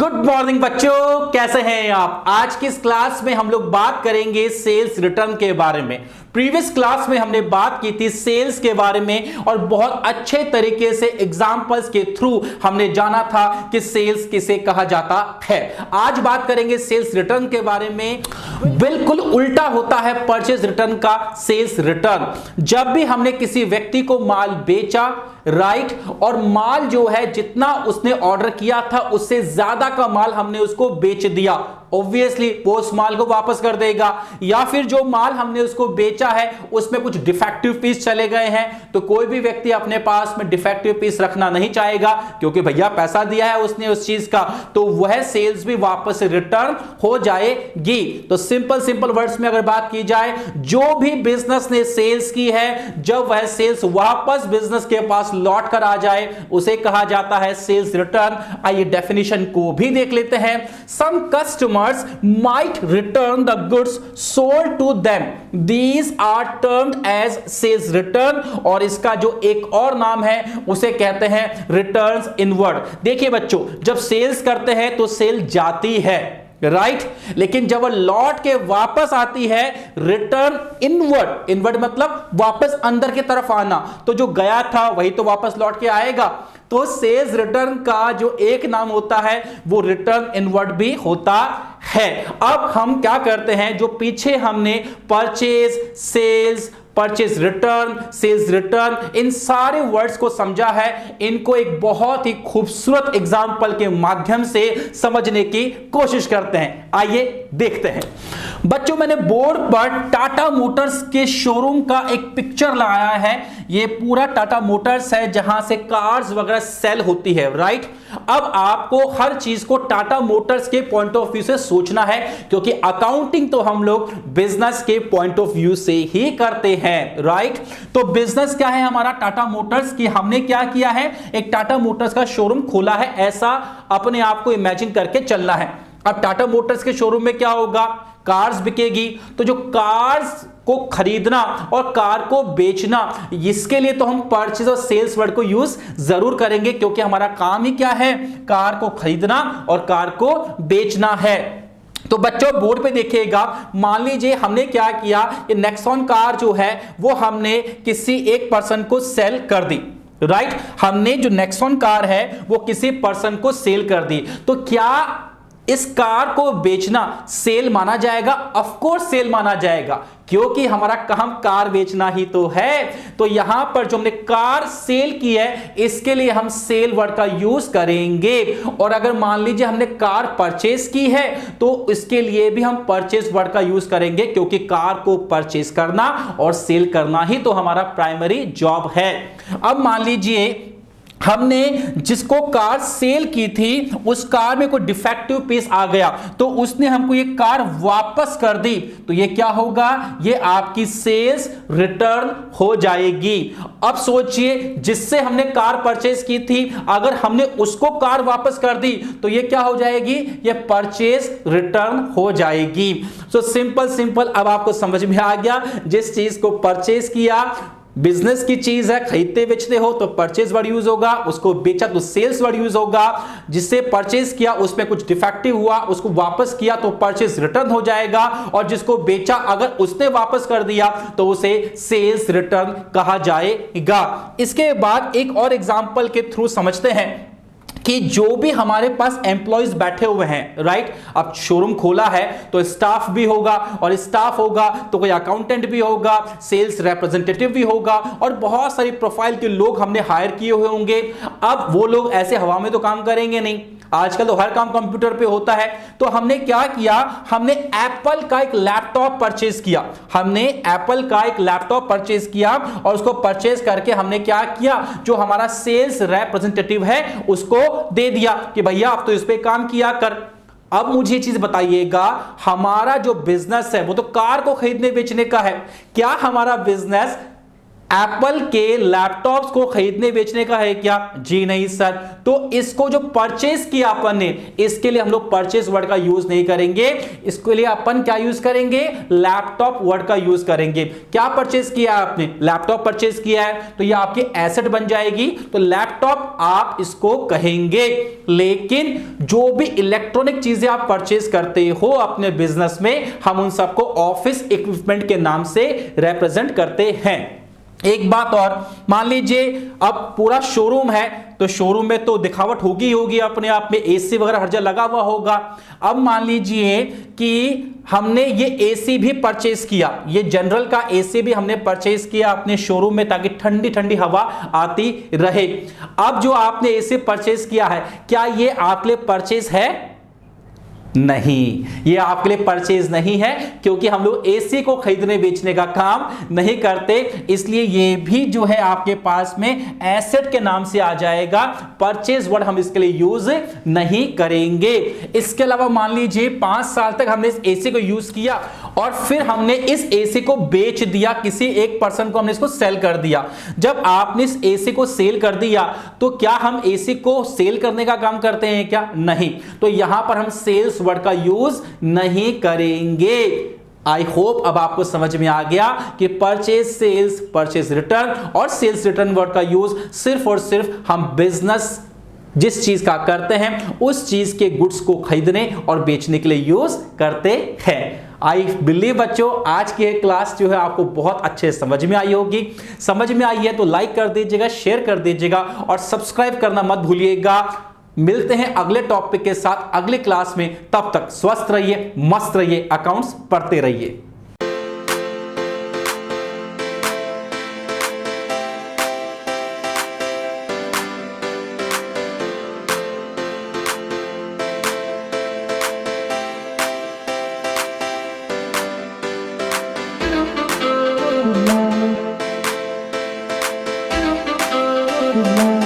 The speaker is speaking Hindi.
गुड मॉर्निंग बच्चों, कैसे हैं आप। आज की इस क्लास में हम लोग बात करेंगे सेल्स रिटर्न के बारे में। प्रीवियस क्लास में हमने बात की थी सेल्स के बारे में और बहुत अच्छे तरीके से एग्जांपल्स के थ्रू हमने जाना था कि सेल्स किसे कहा जाता है। आज बात करेंगे सेल्स रिटर्न के बारे में। बिल्कुल उल्टा होता है परचेज रिटर्न का सेल्स रिटर्न। जब भी हमने किसी व्यक्ति को माल बेचा, राइट, और माल जो है जितना उसने ऑर्डर किया था उससे ज्यादा का माल हमने उसको बेच दिया, ऑब्वियसली वो उस माल को वापस कर देगा। या फिर जो माल हमने उसको बेचा है उसमें कुछ डिफेक्टिव पीस चले गए हैं, तो कोई भी व्यक्ति अपने पास में डिफेक्टिव पीस रखना नहीं चाहेगा, क्योंकि भैया पैसा दिया है उसने उस चीज का, तो वह सेल्स भी वापस रिटर्न हो जाएगी। तो सिंपल वर्ड्स में अगर बात की जाए, जो भी बिजनेस ने सेल्स की है, जब वह सेल्स वापस बिजनेस के पास लौट कर आ जाए उसे कहा जाता है सेल्स रिटर्न। आइए डेफिनेशन को भी देख लेते हैं। सम customers might return the goods sold to them. These are termed as sales return, और इसका जो एक और नाम है उसे कहते हैं रिटर्न्स इनवर्ड। देखिए बच्चों, जब सेल्स करते हैं तो सेल जाती है, राइट, लेकिन जब वो लौट के वापस आती है, रिटर्न इनवर्ड। इनवर्ड मतलब वापस अंदर की तरफ आना, तो जो गया था वही तो वापस लौट के आएगा। तो सेल्स रिटर्न का जो एक नाम होता है वो रिटर्न इनवर्ड भी होता है। अब हम क्या करते हैं, जो पीछे हमने purchase, sales, purchase return, sales return, इन सारे वर्ड्स को समझा है, इनको एक बहुत ही खूबसूरत एग्जाम्पल के माध्यम से समझने की कोशिश करते हैं। आइए देखते हैं बच्चों, मैंने बोर्ड पर टाटा मोटर्स के शोरूम का एक पिक्चर लगाया है। ये पूरा टाटा मोटर्स है जहां से कार्स वगैरह सेल होती है, राइट। अब आपको हर चीज को टाटा मोटर्स के पॉइंट ऑफ व्यू से सोचना है, क्योंकि अकाउंटिंग तो हम लोग बिजनेस के पॉइंट ऑफ व्यू से ही करते हैं, राइट। तो बिजनेस क्या है हमारा टाटा मोटर्स की, हमने क्या किया है, एक टाटा मोटर्स का शोरूम खोला है, ऐसा अपने आप को इमेजिन करके चलना है। अब टाटा मोटर्स के शोरूम में क्या होगा, कार्स बिकेगी, तो जो कार्स को खरीदना और कार को बेचना, इसके लिए तो हम परचेज और सेल्स वर्ड को यूज जरूर करेंगे, क्योंकि हमारा काम ही क्या है, कार को खरीदना और कार को बेचना है। तो बच्चों बोर्ड पे देखिएगा, मान लीजिए हमने क्या किया, ये नेक्सॉन कार जो है वो हमने किसी एक पर्सन को सेल कर दी, राइट। हमने जो नेक्सॉन कार है वो किसी पर्सन को सेल कर दी, तो क्या इस कार को बेचना सेल माना जाएगा? ऑफ कोर्स सेल माना जाएगा, क्योंकि हमारा काम कार बेचना ही तो है। तो यहां पर जो हमने कार सेल की है इसके लिए हम सेल वर्ड का यूज करेंगे। और अगर मान लीजिए हमने कार परचेज की है तो इसके लिए भी हम परचेज वर्ड का यूज करेंगे, क्योंकि कार को परचेज करना और सेल करना ही तो हमारा प्राइमरी जॉब है। अब मान लीजिए हमने जिसको कार सेल की थी उस कार में कोई डिफेक्टिव पीस आ गया, तो उसने हमको ये कार वापस कर दी, तो ये क्या होगा, ये आपकी सेल्स रिटर्न हो जाएगी। अब सोचिए, जिससे हमने कार परचेज की थी अगर हमने उसको कार वापस कर दी तो ये क्या हो जाएगी, ये परचेज रिटर्न हो जाएगी। तो सिंपल अब आपको समझ में आ गया, जिस चीज को परचेज किया, बिजनेस की चीज है, खरीदते बेचते हो तो परचेज वर्ड यूज होगा, उसको बेचा तो सेल्स वर्ड यूज होगा, जिससे परचेज किया उसमें कुछ डिफेक्टिव हुआ उसको वापस किया तो परचेज रिटर्न हो जाएगा, और जिसको बेचा अगर उसने वापस कर दिया तो उसे सेल्स रिटर्न कहा जाएगा। इसके बाद एक और एग्जांपल के थ्रू समझते हैं कि जो भी हमारे पास एम्प्लॉइज बैठे हुए हैं, राइट। अब शोरूम खोला है तो स्टाफ भी होगा, और स्टाफ होगा तो कोई अकाउंटेंट भी होगा, सेल्स रिप्रेजेंटेटिव भी होगा, और बहुत सारी प्रोफाइल के लोग हमने हायर किए हुए होंगे। अब वो लोग ऐसे हवा में तो काम करेंगे नहीं, आजकल तो हर काम कंप्यूटर पे होता है। तो हमने क्या किया, हमने एप्पल का एक लैपटॉप परचेज किया, और उसको परचेज करके हमने क्या किया, जो हमारा सेल्स रिप्रेजेंटेटिव है उसको दे दिया कि भैया आप तो इस पे काम किया कर। अब मुझे चीज बताइएगा, हमारा जो बिजनेस है वो तो कार को खरीदने बेचने का है, क्या हमारा बिजनेस एप्पल के लैपटॉप्स को खरीदने बेचने का है क्या? जी नहीं सर। तो इसको जो परचेज किया अपन ने, इसके लिए हम लोग परचेज वर्ड का यूज नहीं करेंगे, इसके लिए अपन क्या यूज करेंगे? लैपटॉप वर्ड का यूज करेंगे। क्या परचेज किया आपने? लैपटॉप परचेज किया है, तो ये आपकी एसेट बन जाएगी, तो लैपटॉप आप इसको कहेंगे। लेकिन जो भी इलेक्ट्रॉनिक चीजें आप परचेज करते हो अपने बिजनेस में, हम उन सबको ऑफिस इक्विपमेंट के नाम से रिप्रेजेंट करते हैं। एक बात और, मान लीजिए अब पूरा शोरूम है, तो शोरूम में तो दिखावट होगी होगी अपने आप में, एसी वगैरह हर जगह लगा हुआ होगा। अब मान लीजिए कि हमने ये एसी भी परचेज किया, ये जनरल का एसी भी हमने परचेज किया अपने शोरूम में, ताकि ठंडी ठंडी हवा आती रहे। अब जो आपने एसी परचेज किया है, क्या ये आपके लिए परचेज है? नहीं, ये आपके लिए परचेज नहीं है, क्योंकि हम लोग एसी को खरीदने बेचने का काम नहीं करते, इसलिए ये भी जो है आपके पास में एसेट के नाम से आ जाएगा। परचेज वर्ड हम इसके लिए यूज नहीं करेंगे। इसके अलावा मान लीजिए 5 साल तक हमने इस एसी को यूज किया और फिर हमने इस एसी को बेच दिया, किसी एक पर्सन को हमने इसको सेल कर दिया। जब आपने इस एसी को सेल कर दिया, तो क्या हम एसी को सेल करने का काम करते हैं क्या? नहीं। तो यहां पर हम सेल्स वर्ड का यूज नहीं करेंगे। आई होप अब आपको समझ में आ गया कि परचेज सेल्स, परचेज रिटर्न और सेल्स रिटर्न वर्ड का यूज सिर्फ और सिर्फ हम बिजनेस जिस चीज का करते हैं उस चीज के गुड्स को खरीदने और बेचने के लिए यूज करते हैं। आई बिलीव बच्चों आज की क्लास जो है आपको बहुत अच्छे समझ में आई होगी। समझ में आई है तो लाइक कर दीजिएगा, शेयर कर दीजिएगा और सब्सक्राइब करना मत भूलिएगा। मिलते हैं अगले टॉपिक के साथ अगले क्लास में, तब तक स्वस्थ रहिए, मस्त रहिए, अकाउंट्स पढ़ते रहिए। Good night.